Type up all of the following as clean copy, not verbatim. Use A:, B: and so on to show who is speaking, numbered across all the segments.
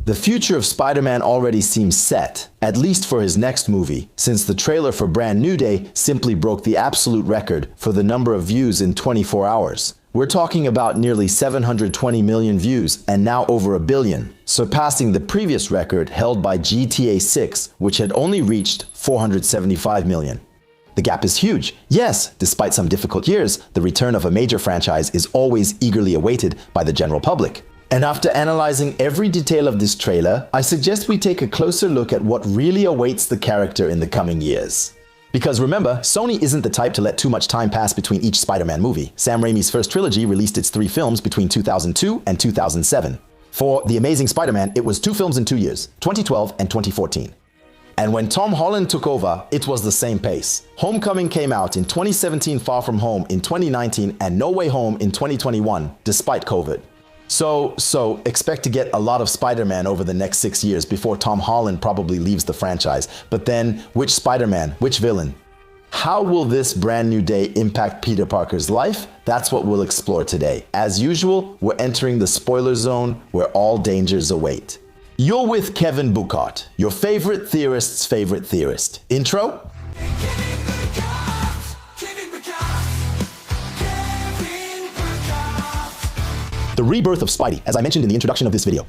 A: The future of Spider-Man already seems set, at least for his next movie, since the trailer for Brand New Day simply broke the absolute record for the number of views in 24 hours. We're talking about nearly 720 million views and now over a billion, surpassing the previous record held by GTA 6, which had only reached 475 million. The gap is huge. Yes, despite some difficult years, the return of a major franchise is always eagerly awaited by the general public. And after analyzing every detail of this trailer, I suggest we take a closer look at what really awaits the character in the coming years. Because remember, Sony isn't the type to let too much time pass between each Spider-Man movie. Sam Raimi's first trilogy released its 3 films between 2002 and 2007. For The Amazing Spider-Man, it was 2 films in 2 years, 2012 and 2014. And when Tom Holland took over, it was the same pace. Homecoming came out in 2017, Far From Home in 2019, and No Way Home in 2021, despite COVID. So expect to get a lot of Spider-Man over the next 6 years before Tom Holland probably leaves the franchise. But then, which Spider-Man, which villain? How will this Brand New Day impact Peter Parker's life? That's what we'll explore today. As usual, we're entering the spoiler zone where all dangers await. You're with Kevin Buchart, your favorite theorist's favorite theorist. Intro? The rebirth of Spidey, as I mentioned in the introduction of this video.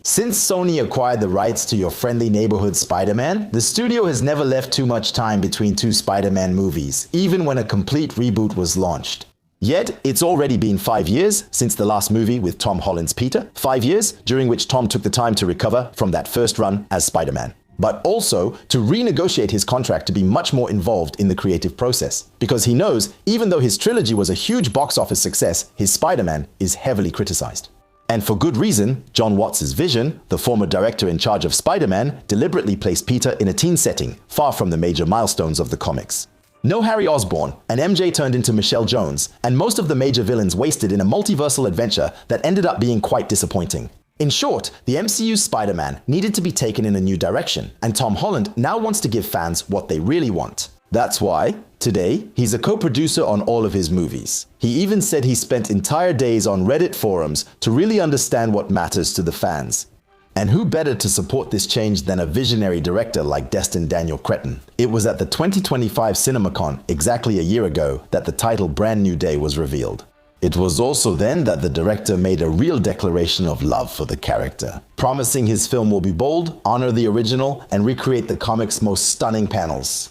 A: Since Sony acquired the rights to your friendly neighborhood Spider-Man, the studio has never left too much time between 2 Spider-Man movies, even when a complete reboot was launched. Yet, it's already been 5 years since the last movie with Tom Holland's Peter, 5 years during which Tom took the time to recover from that first run as Spider-Man, but also to renegotiate his contract to be much more involved in the creative process. Because he knows, even though his trilogy was a huge box office success, his Spider-Man is heavily criticized. And for good reason. John Watts' vision, the former director in charge of Spider-Man, deliberately placed Peter in a teen setting, far from the major milestones of the comics. No Harry Osborn, and MJ turned into Michelle Jones, and most of the major villains wasted in a multiversal adventure that ended up being quite disappointing. In short, the MCU's Spider-Man needed to be taken in a new direction, and Tom Holland now wants to give fans what they really want. That's why, today, he's a co-producer on all of his movies. He even said he spent entire days on Reddit forums to really understand what matters to the fans. And who better to support this change than a visionary director like Destin Daniel Cretton? It was at the 2025 CinemaCon, exactly a year ago, that the title Brand New Day was revealed. It was also then that the director made a real declaration of love for the character, promising his film will be bold, honor the original, and recreate the comic's most stunning panels.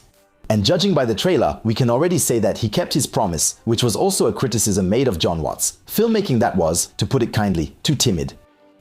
A: And judging by the trailer, we can already say that he kept his promise, which was also a criticism made of John Watts. Filmmaking that was, to put it kindly, too timid.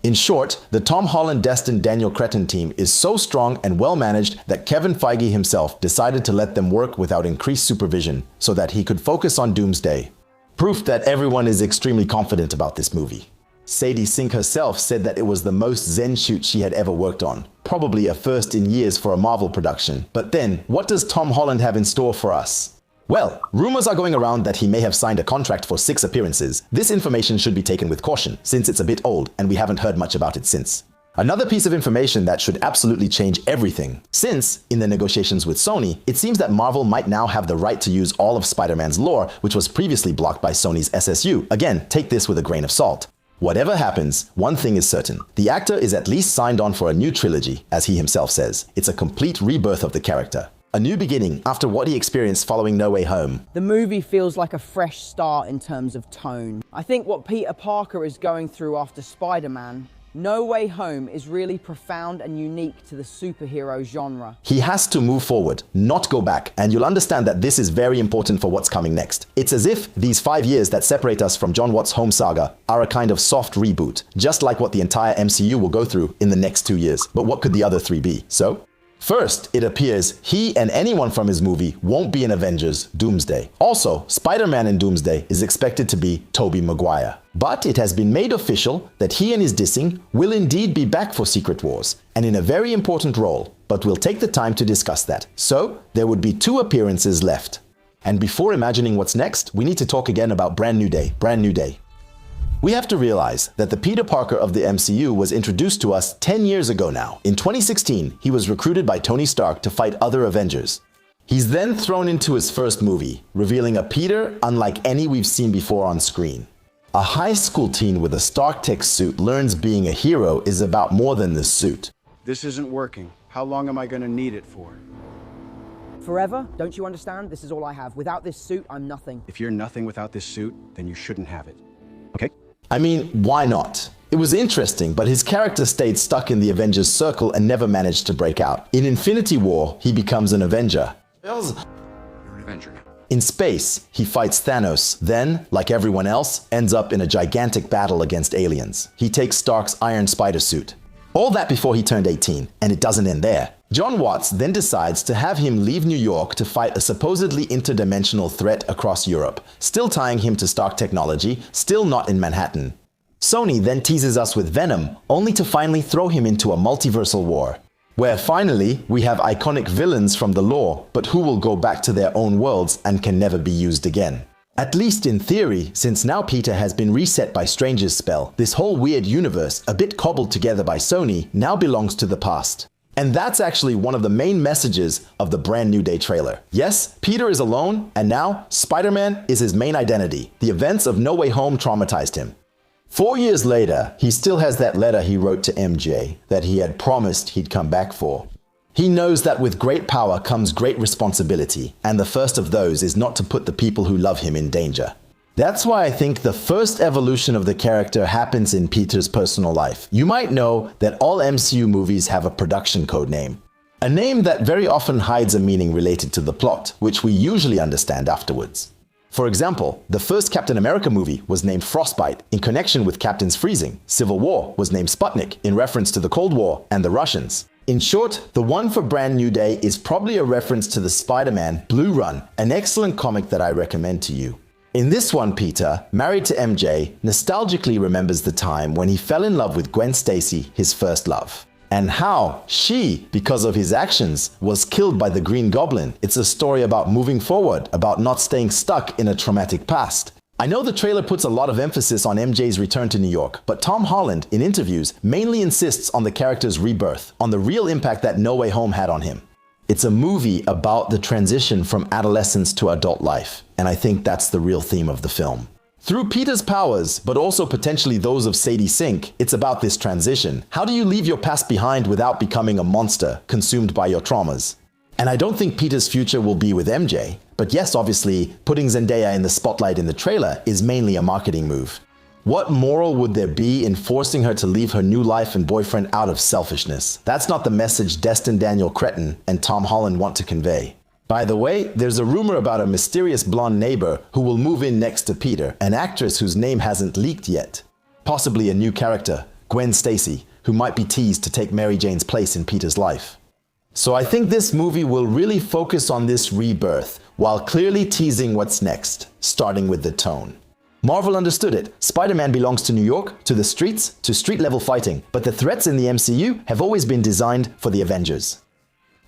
A: In short, the Tom Holland Destin Daniel Cretton team is so strong and well managed that Kevin Feige himself decided to let them work without increased supervision so that he could focus on Doomsday. Proof that everyone is extremely confident about this movie. Sadie Sink herself said that it was the most zen shoot she had ever worked on. Probably a first in years for a Marvel production. But then, what does Tom Holland have in store for us? Well, rumors are going around that he may have signed a contract for 6 appearances. This information should be taken with caution, since it's a bit old and we haven't heard much about it since. Another piece of information that should absolutely change everything, since, in the negotiations with Sony, it seems that Marvel might now have the right to use all of Spider-Man's lore, which was previously blocked by Sony's SSU. Again, take this with a grain of salt. Whatever happens, one thing is certain. The actor is at least signed on for a new trilogy, as he himself says. It's a complete rebirth of the character. A new beginning after what he experienced following No Way Home.
B: The movie feels like a fresh start in terms of tone. I think what Peter Parker is going through after Spider-Man, No Way Home, is really profound and unique to the superhero genre.
A: He has to move forward, not go back, and you'll understand that this is very important for what's coming next. It's as if these 5 years that separate us from John Watts' Home saga are a kind of soft reboot, just like what the entire MCU will go through in the next 2 years. But what could the other 3 be? So? First, it appears he and anyone from his movie won't be in Avengers Doomsday. Also, Spider-Man in Doomsday is expected to be Tobey Maguire. But it has been made official that he and his dissing will indeed be back for Secret Wars, and in a very important role, but we'll take the time to discuss that. So, there would be 2 appearances left. And before imagining what's next, we need to talk again about Brand New Day, Brand New Day. We have to realize that the Peter Parker of the MCU was introduced to us 10 years ago now. In 2016, he was recruited by Tony Stark to fight other Avengers. He's then thrown into his first movie, revealing a Peter unlike any we've seen before on screen. A high school teen with a Stark Tech suit learns being a hero is about more than the suit.
C: This isn't working. How long am I gonna need it for?
B: Forever? Don't you understand? This is all I have. Without this suit, I'm nothing.
C: If you're nothing without this suit, then you shouldn't have it. Okay?
A: I mean, why not? It was interesting, but his character stayed stuck in the Avengers circle and never managed to break out. In Infinity War, he becomes an Avenger.
C: You're an Avenger now.
A: In space, he fights Thanos, then, like everyone else, ends up in a gigantic battle against aliens. He takes Stark's Iron Spider suit. All that before he turned 18, and it doesn't end there. John Watts then decides to have him leave New York to fight a supposedly interdimensional threat across Europe, still tying him to Stark technology, still not in Manhattan. Sony then teases us with Venom, only to finally throw him into a multiversal war, where finally we have iconic villains from the lore, but who will go back to their own worlds and can never be used again. At least in theory, since now Peter has been reset by Strange's spell, this whole weird universe, a bit cobbled together by Sony, now belongs to the past. And that's actually one of the main messages of the Brand New Day trailer. Yes, Peter is alone, and now Spider-Man is his main identity. The events of No Way Home traumatized him. 4 years later, he still has that letter he wrote to MJ that he had promised he'd come back for. He knows that with great power comes great responsibility, and the first of those is not to put the people who love him in danger. That's why I think the first evolution of the character happens in Peter's personal life. You might know that all MCU movies have a production code name. A name that very often hides a meaning related to the plot, which we usually understand afterwards. For example, the first Captain America movie was named Frostbite in connection with Captain's freezing. Civil War was named Sputnik in reference to the Cold War and the Russians. In short, the one for Brand New Day is probably a reference to the Spider-Man Blue Run, an excellent comic that I recommend to you. In this one, Peter, married to MJ, nostalgically remembers the time when he fell in love with Gwen Stacy, his first love. And how she, because of his actions, was killed by the Green Goblin. It's a story about moving forward, about not staying stuck in a traumatic past. I know the trailer puts a lot of emphasis on MJ's return to New York, but Tom Holland, in interviews, mainly insists on the character's rebirth, on the real impact that No Way Home had on him. It's a movie about the transition from adolescence to adult life, and I think that's the real theme of the film. Through Peter's powers, but also potentially those of Sadie Sink, it's about this transition. How do you leave your past behind without becoming a monster, consumed by your traumas? And I don't think Peter's future will be with MJ, but yes, obviously, putting Zendaya in the spotlight in the trailer is mainly a marketing move. What moral would there be in forcing her to leave her new life and boyfriend out of selfishness? That's not the message Destin Daniel Cretton and Tom Holland want to convey. By the way, there's a rumor about a mysterious blonde neighbor who will move in next to Peter, an actress whose name hasn't leaked yet. Possibly a new character, Gwen Stacy, who might be teased to take Mary Jane's place in Peter's life. So I think this movie will really focus on this rebirth, while clearly teasing what's next, starting with the tone. Marvel understood it. Spider-Man belongs to New York, to the streets, to street-level fighting, but the threats in the MCU have always been designed for the Avengers.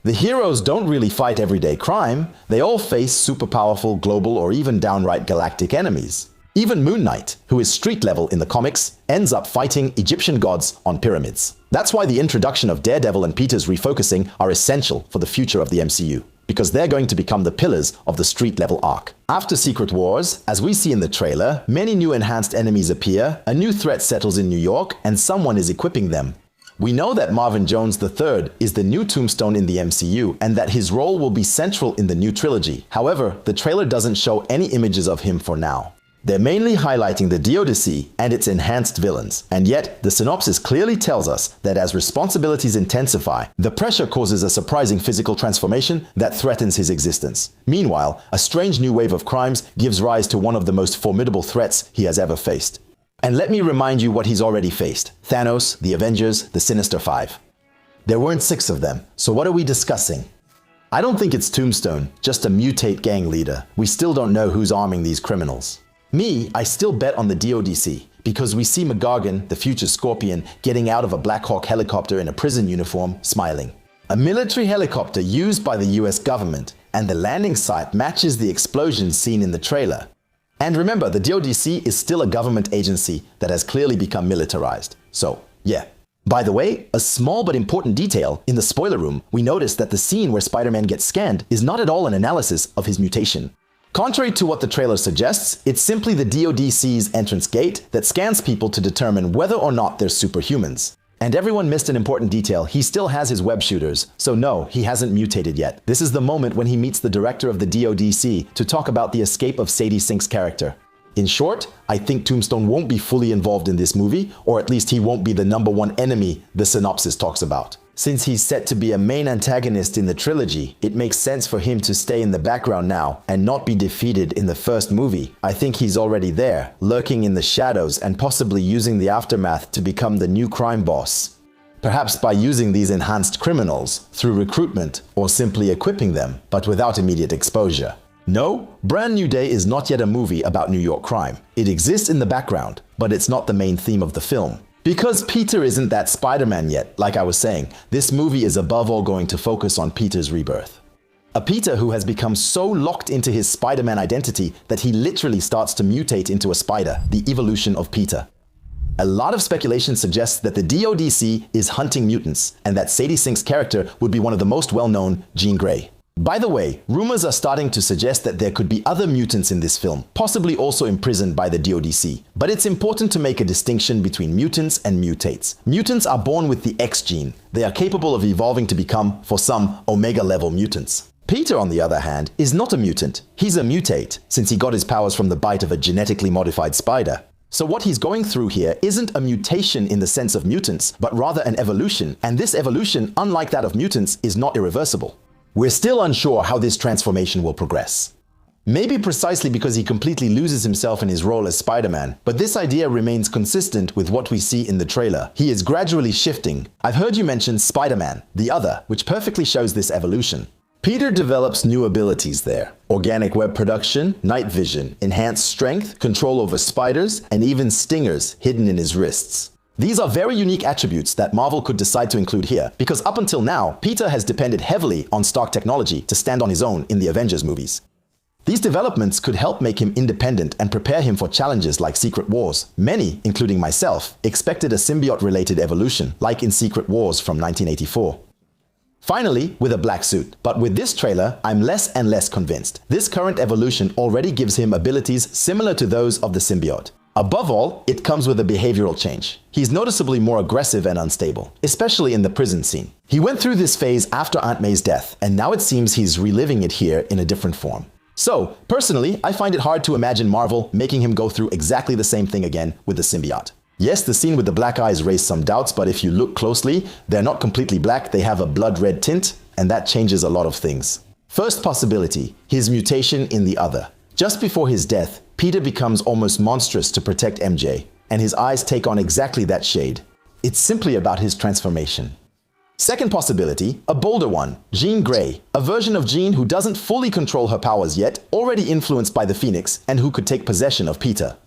A: The heroes don't really fight everyday crime, they all face super powerful global or even downright galactic enemies. Even Moon Knight, who is street level in the comics, ends up fighting Egyptian gods on pyramids. That's why the introduction of Daredevil and Peter's refocusing are essential for the future of the MCU, because they're going to become the pillars of the street level arc. After Secret Wars, as we see in the trailer, many new enhanced enemies appear, a new threat settles in New York, and someone is equipping them. We know that Marvin Jones III is the new Tombstone in the MCU and that his role will be central in the new trilogy. However, the trailer doesn't show any images of him for now. They're mainly highlighting the DODC and its enhanced villains, and yet the synopsis clearly tells us that as responsibilities intensify, the pressure causes a surprising physical transformation that threatens his existence. Meanwhile, a strange new wave of crimes gives rise to one of the most formidable threats he has ever faced. And let me remind you what he's already faced: Thanos, the Avengers, the Sinister Five. There weren't 6 of them, so what are we discussing? I don't think it's Tombstone, just a mutate gang leader. We still don't know who's arming these criminals. I still bet on the DODC, because we see McGargan, the future Scorpion, getting out of a Black Hawk helicopter in a prison uniform, smiling. A military helicopter used by the US government, and the landing site matches the explosions seen in the trailer. And remember, the DODC is still a government agency that has clearly become militarized. So, yeah. By the way, a small but important detail, in the spoiler room, we noticed that the scene where Spider-Man gets scanned is not at all an analysis of his mutation. Contrary to what the trailer suggests, it's simply the DODC's entrance gate that scans people to determine whether or not they're superhumans. And everyone missed an important detail: he still has his web shooters, so no, he hasn't mutated yet. This is the moment when he meets the director of the DODC to talk about the escape of Sadie Sink's character. In short, I think Tombstone won't be fully involved in this movie, or at least he won't be the #1 enemy the synopsis talks about. Since he's set to be a main antagonist in the trilogy, it makes sense for him to stay in the background now and not be defeated in the first movie. I think he's already there, lurking in the shadows and possibly using the aftermath to become the new crime boss. Perhaps by using these enhanced criminals through recruitment or simply equipping them, but without immediate exposure. No, Brand New Day is not yet a movie about New York crime. It exists in the background, but it's not the main theme of the film. Because Peter isn't that Spider-Man yet, like I was saying, this movie is above all going to focus on Peter's rebirth. A Peter who has become so locked into his Spider-Man identity that he literally starts to mutate into a spider, the evolution of Peter. A lot of speculation suggests that the DODC is hunting mutants, and that Sadie Sink's character would be one of the most well-known, Jean Grey. By the way, rumors are starting to suggest that there could be other mutants in this film, possibly also imprisoned by the DODC. But it's important to make a distinction between mutants and mutates. Mutants are born with the X gene. They are capable of evolving to become, for some, Omega-level mutants. Peter, on the other hand, is not a mutant. He's a mutate, since he got his powers from the bite of a genetically modified spider. So what he's going through here isn't a mutation in the sense of mutants, but rather an evolution, and this evolution, unlike that of mutants, is not irreversible. We're still unsure how this transformation will progress. Maybe precisely because he completely loses himself in his role as Spider-Man, but this idea remains consistent with what we see in the trailer. He is gradually shifting. I've heard you mention Spider-Man, the other, which perfectly shows this evolution. Peter develops new abilities there. Organic web production, night vision, enhanced strength, control over spiders, and even stingers hidden in his wrists. These are very unique attributes that Marvel could decide to include here, because up until now, Peter has depended heavily on Stark technology to stand on his own in the Avengers movies. These developments could help make him independent and prepare him for challenges like Secret Wars. Many, including myself, expected a symbiote-related evolution, like in Secret Wars from 1984. Finally, with a black suit. But with this trailer, I'm less and less convinced. This current evolution already gives him abilities similar to those of the symbiote. Above all, it comes with a behavioral change. He's noticeably more aggressive and unstable, especially in the prison scene. He went through this phase after Aunt May's death, and now it seems he's reliving it here in a different form. So, personally, I find it hard to imagine Marvel making him go through exactly the same thing again with the symbiote. Yes, the scene with the black eyes raised some doubts, but if you look closely, they're not completely black, they have a blood red tint, and that changes a lot of things. First possibility, his mutation in the other. Just before his death, Peter becomes almost monstrous to protect MJ, and his eyes take on exactly that shade. It's simply about his transformation. Second possibility, a bolder one, Jean Grey, a version of Jean who doesn't fully control her powers yet, already influenced by the Phoenix, and who could take possession of Peter.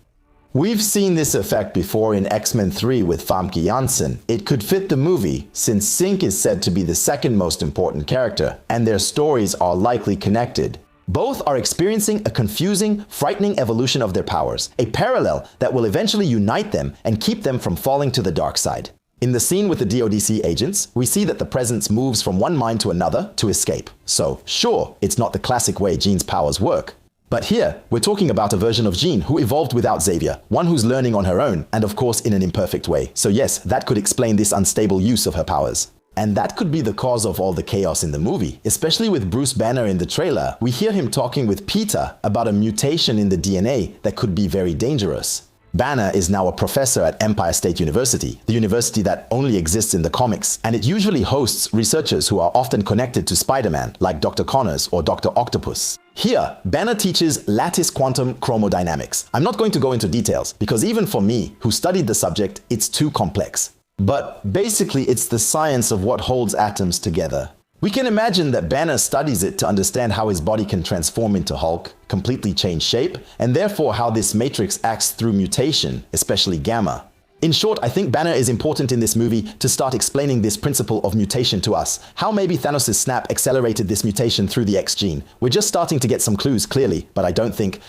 A: We've seen this effect before in X-Men 3 with Famke Janssen. It could fit the movie, since Sink is said to be the second most important character, and their stories are likely connected. Both are experiencing a confusing, frightening evolution of their powers, a parallel that will eventually unite them and keep them from falling to the dark side. In the scene with the DODC agents, we see that the Presence moves from one mind to another to escape. So, sure, it's not the classic way Jean's powers work. But here, we're talking about a version of Jean who evolved without Xavier, one who's learning on her own, and of course in an imperfect way. So yes, that could explain this unstable use of her powers. And that could be the cause of all the chaos in the movie. Especially with Bruce Banner in the trailer, we hear him talking with Peter about a mutation in the DNA that could be very dangerous. Banner is now a professor at Empire State University, the university that only exists in the comics, and it usually hosts researchers who are often connected to Spider-Man, like Dr. Connors or Dr. Octopus. Here, Banner teaches lattice quantum chromodynamics. I'm not going to go into details, because even for me, who studied the subject, it's too complex. But basically, it's the science of what holds atoms together. We can imagine that Banner studies it to understand how his body can transform into Hulk, completely change shape, and therefore how this matrix acts through mutation, especially gamma. In short, I think Banner is important in this movie to start explaining this principle of mutation to us. How maybe Thanos' snap accelerated this mutation through the X gene. We're just starting to get some clues, clearly, but I don't think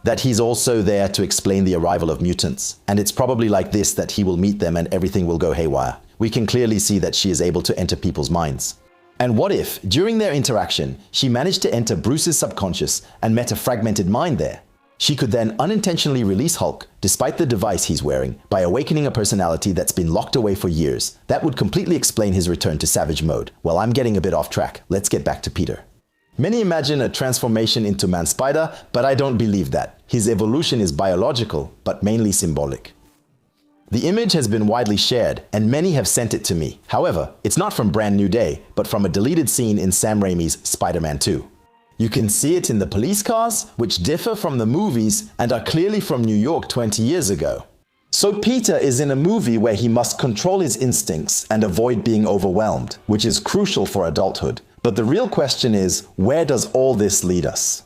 A: that he's also there to explain the arrival of mutants. And it's probably like this that he will meet them and everything will go haywire. We can clearly see that she is able to enter people's minds. And what if, during their interaction, she managed to enter Bruce's subconscious and met a fragmented mind there? She could then unintentionally release Hulk, despite the device he's wearing, by awakening a personality that's been locked away for years. That would completely explain his return to Savage mode. Well, I'm getting a bit off track. Let's get back to Peter. Many imagine a transformation into Man-Spider, but I don't believe that. His evolution is biological, but mainly symbolic. The image has been widely shared, and many have sent it to me. However, it's not from Brand New Day, but from a deleted scene in Sam Raimi's Spider-Man 2. You can see it in the police cars, which differ from the movies and are clearly from New York 20 years ago. So Peter is in a movie where he must control his instincts and avoid being overwhelmed, which is crucial for adulthood. But the real question is, where does all this lead us?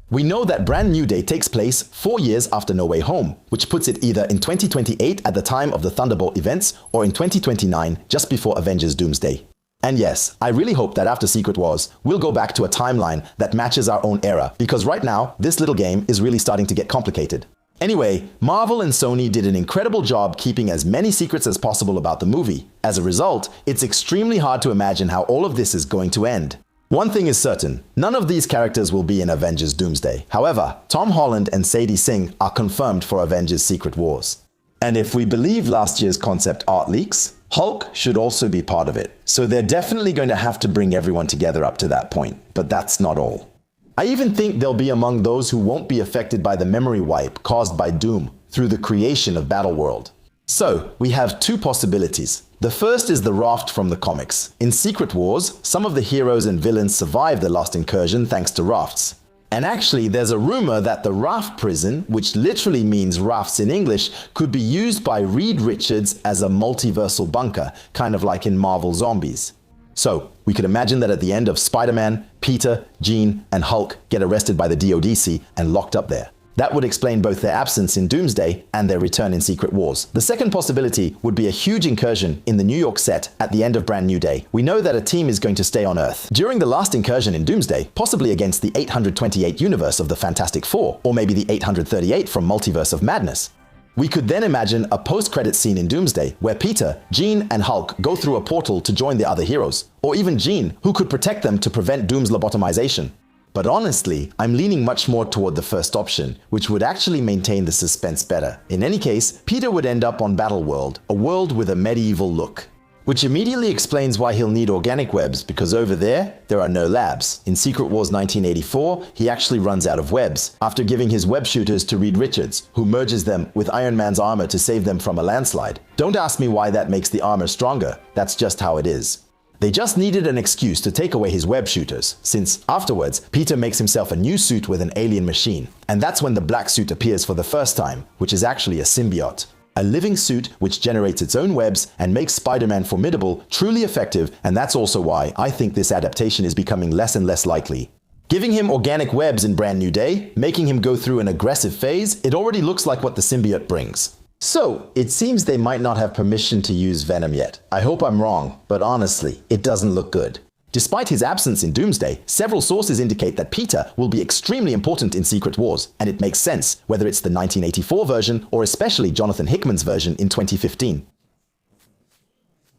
A: We know that Brand New Day takes place 4 years after No Way Home, which puts it either in 2028 at the time of the Thunderbolt events or in 2029 just before Avengers Doomsday. And yes, I really hope that after Secret Wars, we'll go back to a timeline that matches our own era, because right now, this little game is really starting to get complicated. Anyway, Marvel and Sony did an incredible job keeping as many secrets as possible about the movie. As a result, it's extremely hard to imagine how all of this is going to end. One thing is certain, none of these characters will be in Avengers Doomsday. However, Tom Holland and Sadie Singh are confirmed for Avengers Secret Wars. And if we believe last year's concept art leaks, Hulk should also be part of it. So they're definitely going to have to bring everyone together up to that point. But that's not all. I even think they'll be among those who won't be affected by the memory wipe caused by Doom through the creation of Battleworld. So, we have two possibilities. The first is the Raft from the comics. In Secret Wars, some of the heroes and villains survived the last incursion thanks to rafts. And actually, there's a rumor that the Raft prison, which literally means rafts in English, could be used by Reed Richards as a multiversal bunker, kind of like in Marvel Zombies. So, we could imagine that at the end of Spider-Man, Peter, Jean, and Hulk get arrested by the DODC and locked up there. That would explain both their absence in Doomsday and their return in Secret Wars. The second possibility would be a huge incursion in the New York set at the end of Brand New Day. We know that a team is going to stay on Earth. During the last incursion in Doomsday, possibly against the 828 universe of the Fantastic Four, or maybe the 838 from Multiverse of Madness. We could then imagine a post-credit scene in Doomsday where Peter, Jean, and Hulk go through a portal to join the other heroes, or even Jean, who could protect them to prevent Doom's lobotomization. But honestly, I'm leaning much more toward the first option, which would actually maintain the suspense better. In any case, Peter would end up on Battleworld, a world with a medieval look. Which immediately explains why he'll need organic webs, because over there are no labs. In Secret Wars 1984, he actually runs out of webs, after giving his web shooters to Reed Richards, who merges them with Iron Man's armor to save them from a landslide. Don't ask me why that makes the armor stronger, that's just how it is. They just needed an excuse to take away his web shooters, since afterwards, Peter makes himself a new suit with an alien machine. And that's when the black suit appears for the first time, which is actually a symbiote. A living suit which generates its own webs and makes Spider-Man formidable, truly effective, and that's also why I think this adaptation is becoming less and less likely. Giving him organic webs in Brand New Day, making him go through an aggressive phase, it already looks like what the symbiote brings. So, it seems they might not have permission to use Venom yet. I hope I'm wrong, but honestly, it doesn't look good. Despite his absence in Doomsday, several sources indicate that Peter will be extremely important in Secret Wars, and it makes sense, whether it's the 1984 version or especially Jonathan Hickman's version in 2015.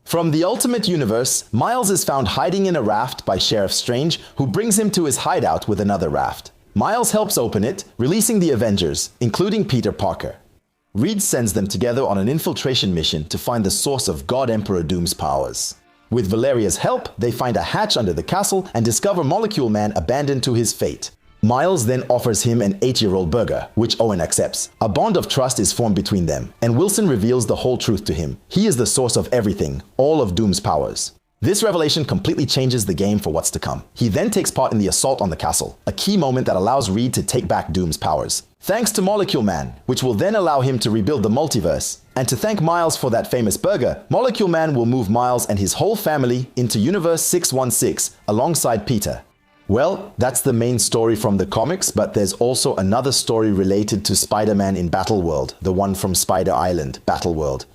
A: From the Ultimate Universe, Miles is found hiding in a raft by Sheriff Strange, who brings him to his hideout with another raft. Miles helps open it, releasing the Avengers, including Peter Parker. Reed sends them together on an infiltration mission to find the source of God Emperor Doom's powers. With Valeria's help, they find a hatch under the castle and discover Molecule Man abandoned to his fate. Miles then offers him an 8-year-old burger, which Owen accepts. A bond of trust is formed between them, and Wilson reveals the whole truth to him. He is the source of everything, all of Doom's powers. This revelation completely changes the game for what's to come. He then takes part in the assault on the castle, a key moment that allows Reed to take back Doom's powers. Thanks to Molecule Man, which will then allow him to rebuild the multiverse. And to thank Miles for that famous burger, Molecule Man will move Miles and his whole family into Universe 616 alongside Peter. Well, that's the main story from the comics, but there's also another story related to Spider-Man in Battleworld, the one from Spider Island, Battleworld.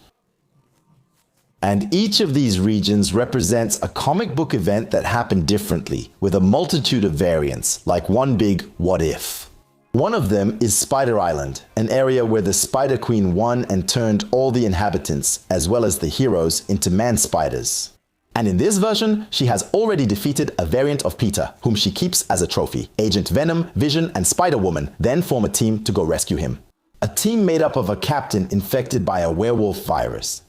A: And each of these regions represents a comic book event that happened differently, with a multitude of variants, like one big what if. One of them is Spider Island, an area where the Spider Queen won and turned all the inhabitants, as well as the heroes, into man-spiders. And in this version, she has already defeated a variant of Peter, whom she keeps as a trophy. Agent Venom, Vision, and Spider-Woman then form a team to go rescue him. A team made up of a captain infected by a werewolf virus,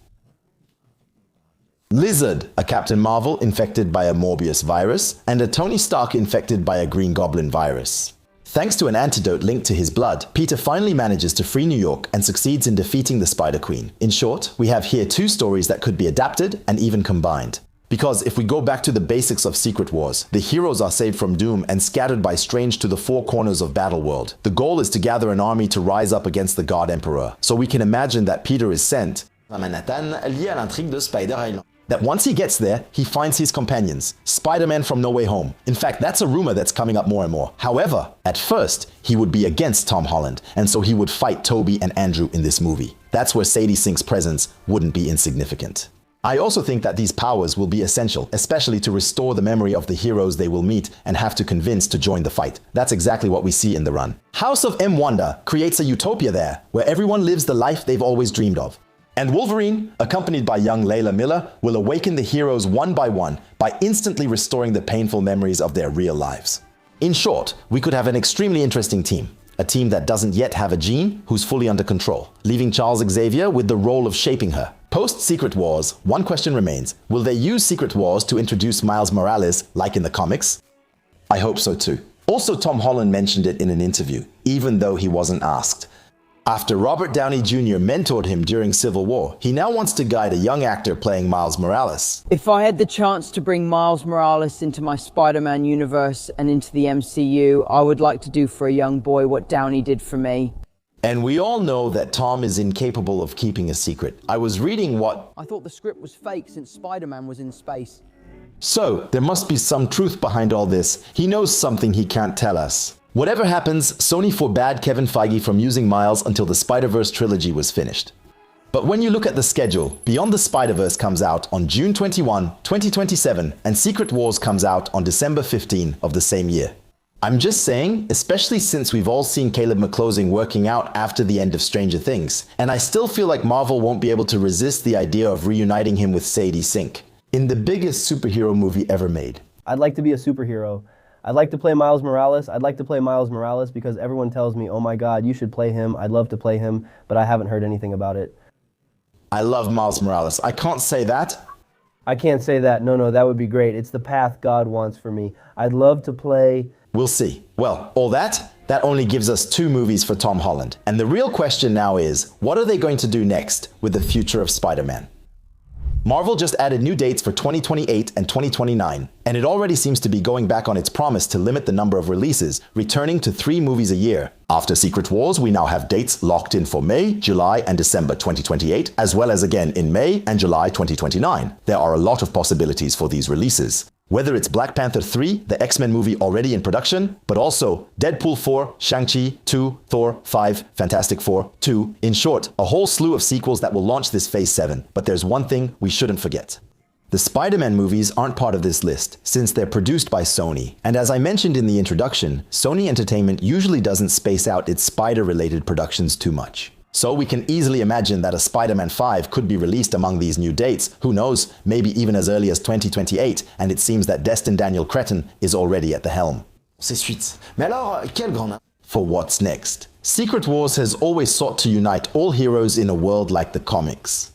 A: Lizard, a Captain Marvel infected by a Morbius virus, and a Tony Stark infected by a Green Goblin virus. Thanks to an antidote linked to his blood, Peter finally manages to free New York and succeeds in defeating the Spider-Queen. In short, we have here two stories that could be adapted and even combined. Because if we go back to the basics of Secret Wars, the heroes are saved from doom and scattered by Strange to the four corners of Battleworld. The goal is to gather an army to rise up against the God Emperor. So we can imagine that Peter is sent à Manhattan, lié à l'intrigue de Spider-Island. That once he gets there, he finds his companions, Spider-Man from No Way Home. In fact, that's a rumor that's coming up more and more. However, at first, he would be against Tom Holland, and so he would fight Toby and Andrew in this movie. That's where Sadie Sink's presence wouldn't be insignificant. I also think that these powers will be essential, especially to restore the memory of the heroes they will meet and have to convince to join the fight. That's exactly what we see in the run. House of M. Wanda creates a utopia there, where everyone lives the life they've always dreamed of. And Wolverine, accompanied by young Layla Miller, will awaken the heroes one by instantly restoring the painful memories of their real lives. In short, we could have an extremely interesting team. A team that doesn't yet have a Jean who's fully under control, leaving Charles Xavier with the role of shaping her. Post-Secret Wars, one question remains. Will they use Secret Wars to introduce Miles Morales like in the comics? I hope so too. Also, Tom Holland mentioned it in an interview, even though he wasn't asked. After Robert Downey Jr. mentored him during Civil War, he now wants to guide a young actor playing Miles Morales.
B: If I had the chance to bring Miles Morales into my Spider-Man universe and into the MCU, I would like to do for a young boy what Downey did for me.
A: And we all know that Tom is incapable of keeping a secret. I was reading what...
B: I thought the script was fake since Spider-Man was in space.
A: So, there must be some truth behind all this. He knows something he can't tell us. Whatever happens, Sony forbade Kevin Feige from using Miles until the Spider-Verse trilogy was finished. But when you look at the schedule, Beyond the Spider-Verse comes out on June 21, 2027, and Secret Wars comes out on December 15 of the same year. I'm just saying, especially since we've all seen Caleb McClosing working out after the end of Stranger Things, and I still feel like Marvel won't be able to resist the idea of reuniting him with Sadie Sink in the biggest superhero movie ever made.
D: I'd like to be a superhero. I'd like to play Miles Morales. I'd like to play Miles Morales because everyone tells me, oh my God, you should play him. I'd love to play him, but I haven't heard anything about it.
A: I love Miles Morales. I can't say that.
D: I can't say that. No, that would be great. It's the path God wants for me. I'd love to play...
A: We'll see. Well, all that only gives us 2 movies for Tom Holland. And the real question now is, what are they going to do next with the future of Spider-Man? Marvel just added new dates for 2028 and 2029, and it already seems to be going back on its promise to limit the number of releases, returning to 3 movies a year. After Secret Wars, we now have dates locked in for May, July, and December 2028, as well as again in May and July 2029. There are a lot of possibilities for these releases. Whether it's Black Panther 3, the X-Men movie already in production, but also Deadpool 4, Shang-Chi 2, Thor 5, Fantastic Four 2. In short, a whole slew of sequels that will launch this Phase 7. But there's one thing we shouldn't forget. The Spider-Man movies aren't part of this list, since they're produced by Sony. And as I mentioned in the introduction, Sony Entertainment usually doesn't space out its Spider-related productions too much. So we can easily imagine that a Spider-Man 5 could be released among these new dates, who knows, maybe even as early as 2028, and it seems that Destin Daniel Cretton is already at the helm. For what's next? Secret Wars has always sought to unite all heroes in a world like the comics.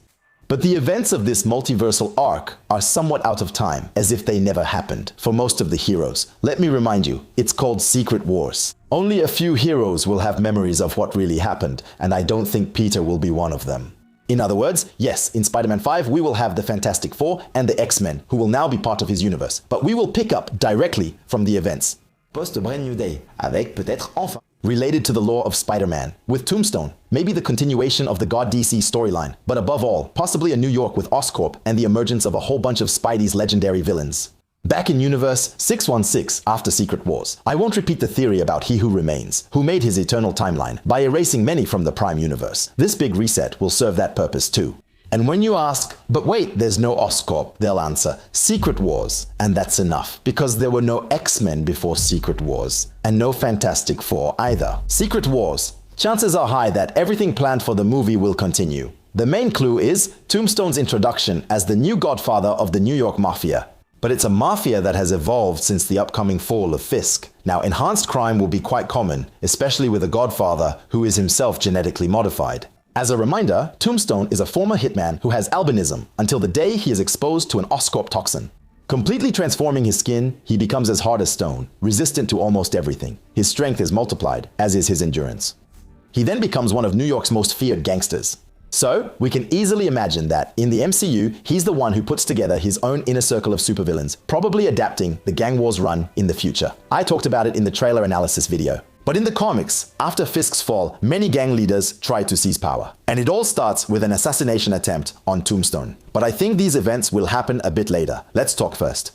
A: But the events of this multiversal arc are somewhat out of time, as if they never happened, for most of the heroes. Let me remind you, it's called Secret Wars. Only a few heroes will have memories of what really happened, and I don't think Peter will be one of them. In other words, yes, in Spider-Man 5 we will have the Fantastic Four and the X-Men, who will now be part of his universe, but we will pick up directly from the events. Post-Brand New Day, avec peut-être enfin related to the lore of Spider-Man, with Tombstone, maybe the continuation of the God DC storyline, but above all, possibly a New York with Oscorp and the emergence of a whole bunch of Spidey's legendary villains. Back in Universe 616 after Secret Wars. I won't repeat the theory about He Who Remains, who made his eternal timeline by erasing many from the Prime Universe. This big reset will serve that purpose too. And when you ask, but wait, there's no Oscorp, they'll answer, Secret Wars. And that's enough, because there were no X-Men before Secret Wars, and no Fantastic Four either. Secret Wars. Chances are high that everything planned for the movie will continue. The main clue is Tombstone's introduction as the new godfather of the New York Mafia. But it's a mafia that has evolved since the upcoming fall of Fisk. Now, enhanced crime will be quite common, especially with a godfather who is himself genetically modified. As a reminder, Tombstone is a former hitman who has albinism until the day he is exposed to an Oscorp toxin. Completely transforming his skin, he becomes as hard as stone, resistant to almost everything. His strength is multiplied, as is his endurance. He then becomes one of New York's most feared gangsters. So, we can easily imagine that, in the MCU, he's the one who puts together his own inner circle of supervillains, probably adapting the Gang Wars run in the future. I talked about it in the trailer analysis video. But in the comics, after Fisk's fall, many gang leaders tried to seize power. And it all starts with an assassination attempt on Tombstone. But I think these events will happen a bit later. Let's talk first.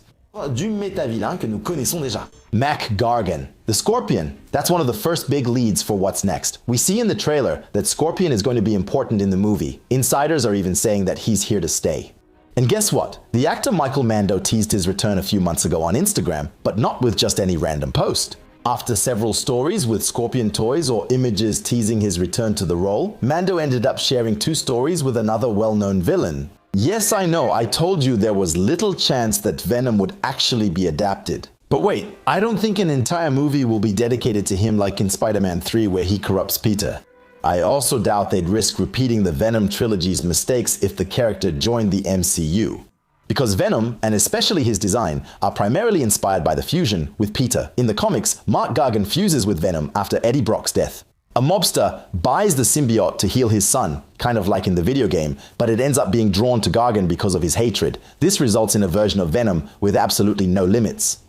A: Du méta-vilain que nous connaissons déjà. Mac Gargan, the Scorpion. That's one of the first big leads for what's next. We see in the trailer that Scorpion is going to be important in the movie. Insiders are even saying that he's here to stay. And guess what? The actor Michael Mando teased his return a few months ago on Instagram, but not with just any random post. After several stories with Scorpion toys or images teasing his return to the role, Mando ended up sharing 2 stories with another well-known villain. Yes, I know, I told you there was little chance that Venom would actually be adapted. But wait, I don't think an entire movie will be dedicated to him like in Spider-Man 3 where he corrupts Peter. I also doubt they'd risk repeating the Venom trilogy's mistakes if the character joined the MCU. Because Venom, and especially his design, are primarily inspired by the fusion with Peter. In the comics, Mark Gargan fuses with Venom after Eddie Brock's death. A mobster buys the symbiote to heal his son, kind of like in the video game, but it ends up being drawn to Gargan because of his hatred. This results in a version of Venom with absolutely no limits.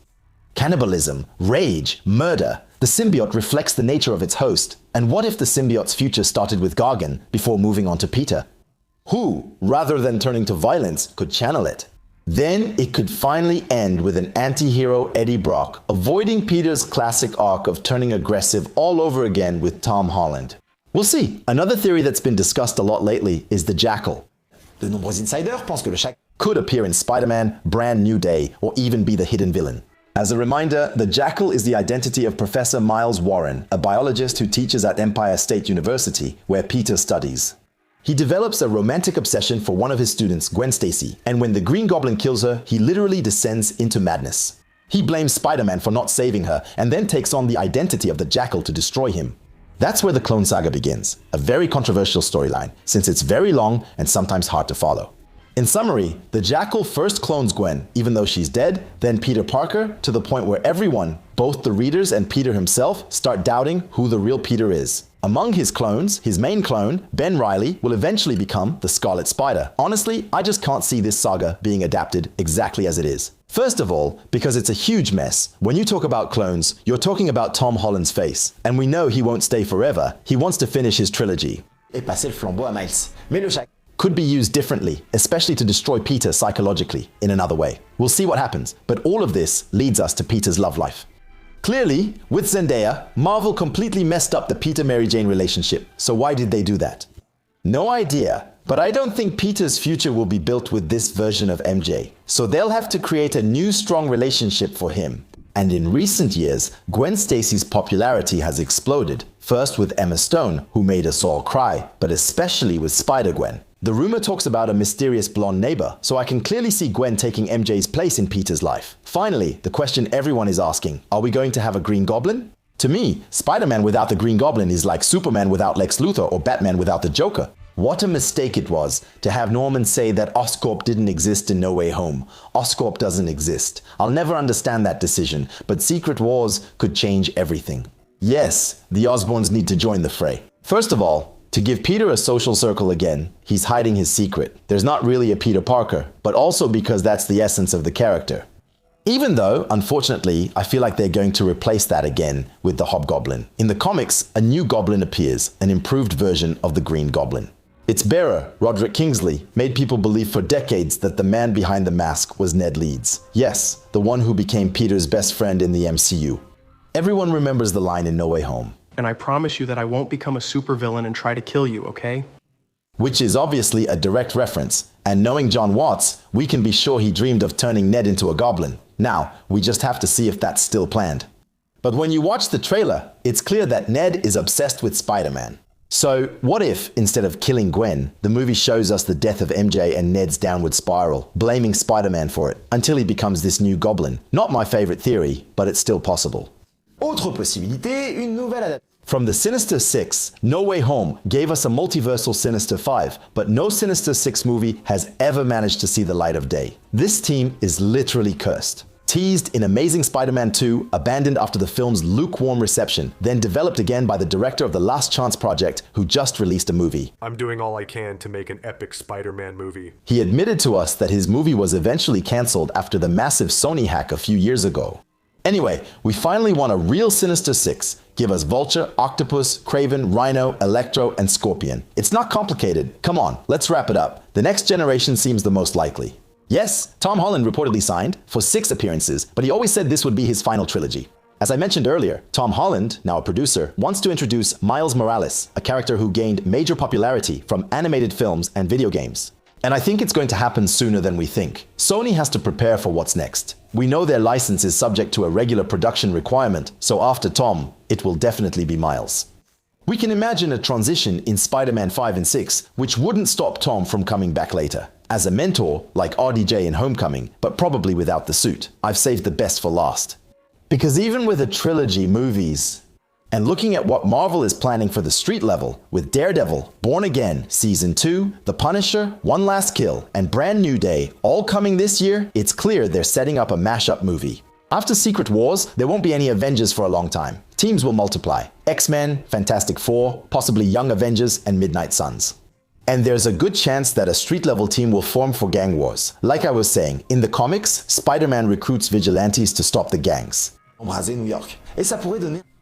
A: Cannibalism, rage, murder. The symbiote reflects the nature of its host. And what if the symbiote's future started with Gargan before moving on to Peter? Who, rather than turning to violence, could channel it? Then it could finally end with an anti-hero Eddie Brock avoiding Peter's classic arc of turning aggressive all over again with Tom Holland. We'll see. Another theory that's been discussed a lot lately is the Jackal. De nombreux insiders pensent que le Jackal could appear in Spider-Man, Brand New Day, or even be the hidden villain. As a reminder, the Jackal is the identity of Professor Miles Warren, a biologist who teaches at Empire State University, where Peter studies. He develops a romantic obsession for one of his students, Gwen Stacy, and when the Green Goblin kills her, he literally descends into madness. He blames Spider-Man for not saving her, and then takes on the identity of the Jackal to destroy him. That's where the Clone Saga begins, a very controversial storyline, since it's very long and sometimes hard to follow. In summary, the Jackal first clones Gwen, even though she's dead, then Peter Parker, to the point where everyone, both the readers and Peter himself, start doubting who the real Peter is. Among his clones, his main clone, Ben Reilly, will eventually become the Scarlet Spider. Honestly, I just can't see this saga being adapted exactly as it is. First of all, because it's a huge mess. When you talk about clones, you're talking about Tom Holland's face. And we know he won't stay forever. He wants to finish his trilogy. Et passer le flambeau à Miles. Mais le Jack could be used differently, especially to destroy Peter psychologically in another way. We'll see what happens, but all of this leads us to Peter's love life. Clearly, with Zendaya, Marvel completely messed up the Peter-Mary Jane relationship. So why did they do that? No idea, but I don't think Peter's future will be built with this version of MJ. So they'll have to create a new strong relationship for him. And in recent years, Gwen Stacy's popularity has exploded. First with Emma Stone, who made us all cry, but especially with Spider-Gwen. The rumor talks about a mysterious blonde neighbor, so I can clearly see Gwen taking MJ's place in Peter's life. Finally, the question everyone is asking, are we going to have a Green Goblin? To me, Spider-Man without the Green Goblin is like Superman without Lex Luthor or Batman without the Joker. What a mistake it was to have Norman say that Oscorp didn't exist in No Way Home. Oscorp doesn't exist. I'll never understand that decision, but Secret Wars could change everything. Yes, the Osborns need to join the fray. First of all, to give Peter a social circle again, he's hiding his secret. There's not really a Peter Parker, but also because that's the essence of the character. Even though, unfortunately, I feel like they're going to replace that again with the Hobgoblin. In the comics, a new Goblin appears, an improved version of the Green Goblin. Its bearer, Roderick Kingsley, made people believe for decades that the man behind the mask was Ned Leeds. Yes, the one who became Peter's best friend in the MCU. Everyone remembers the line in No Way Home.
E: And I promise you that I won't become a supervillain and try to kill you, okay?
A: Which is obviously a direct reference, and knowing John Watts, we can be sure he dreamed of turning Ned into a goblin. Now, we just have to see if that's still planned. But when you watch the trailer, it's clear that Ned is obsessed with Spider-Man. So, what if, instead of killing Gwen, the movie shows us the death of MJ and Ned's downward spiral, blaming Spider-Man for it, until he becomes this new goblin? Not my favorite theory, but it's still possible. Autre possibilité, une nouvelle adaptation. From the Sinister Six, No Way Home gave us a multiversal Sinister 5, but no Sinister Six movie has ever managed to see the light of day. This team is literally cursed. Teased in Amazing Spider-Man 2, abandoned after the film's lukewarm reception, then developed again by the director of the Last Chance Project, who just released a movie.
F: I'm doing all I can to make an epic Spider-Man movie.
A: He admitted to us that his movie was eventually cancelled after the massive Sony hack a few years ago. Anyway, we finally want a real Sinister Six. Give us Vulture, Octopus, Kraven, Rhino, Electro, and Scorpion. It's not complicated. Come on, let's wrap it up. The next generation seems the most likely. Yes, Tom Holland reportedly signed for 6 appearances, but he always said this would be his final trilogy. As I mentioned earlier, Tom Holland, now a producer, wants to introduce Miles Morales, a character who gained major popularity from animated films and video games. And I think it's going to happen sooner than we think. Sony has to prepare for what's next. We know their license is subject to a regular production requirement, so after Tom, it will definitely be Miles. We can imagine a transition in Spider-Man 5 and 6, which wouldn't stop Tom from coming back later. As a mentor, like RDJ in Homecoming, but probably without the suit. I've saved the best for last. Because even with a trilogy movies, and looking at what Marvel is planning for the street level, with Daredevil, Born Again, Season 2, The Punisher, One Last Kill, and Brand New Day, all coming this year, it's clear they're setting up a mashup movie. After Secret Wars, there won't be any Avengers for a long time. Teams will multiply. X-Men, Fantastic Four, possibly Young Avengers, and Midnight Suns. And there's a good chance that a street-level team will form for gang wars. Like I was saying, in the comics, Spider-Man recruits vigilantes to stop the gangs. New York.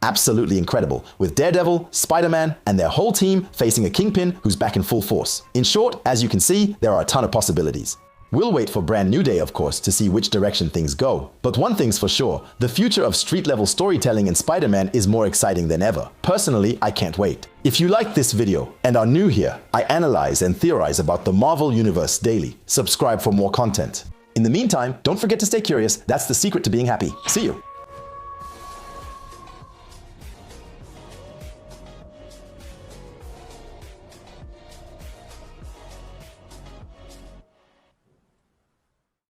A: Absolutely incredible, with Daredevil, Spider-Man, and their whole team facing a Kingpin who's back in full force. In short, as you can see, there are a ton of possibilities. We'll wait for Brand New Day, of course, to see which direction things go. But one thing's for sure, the future of street-level storytelling in Spider-Man is more exciting than ever. Personally, I can't wait. If you liked this video and are new here, I analyze and theorize about the Marvel Universe daily. Subscribe for more content. In the meantime, don't forget to stay curious. That's the secret to being happy. See you.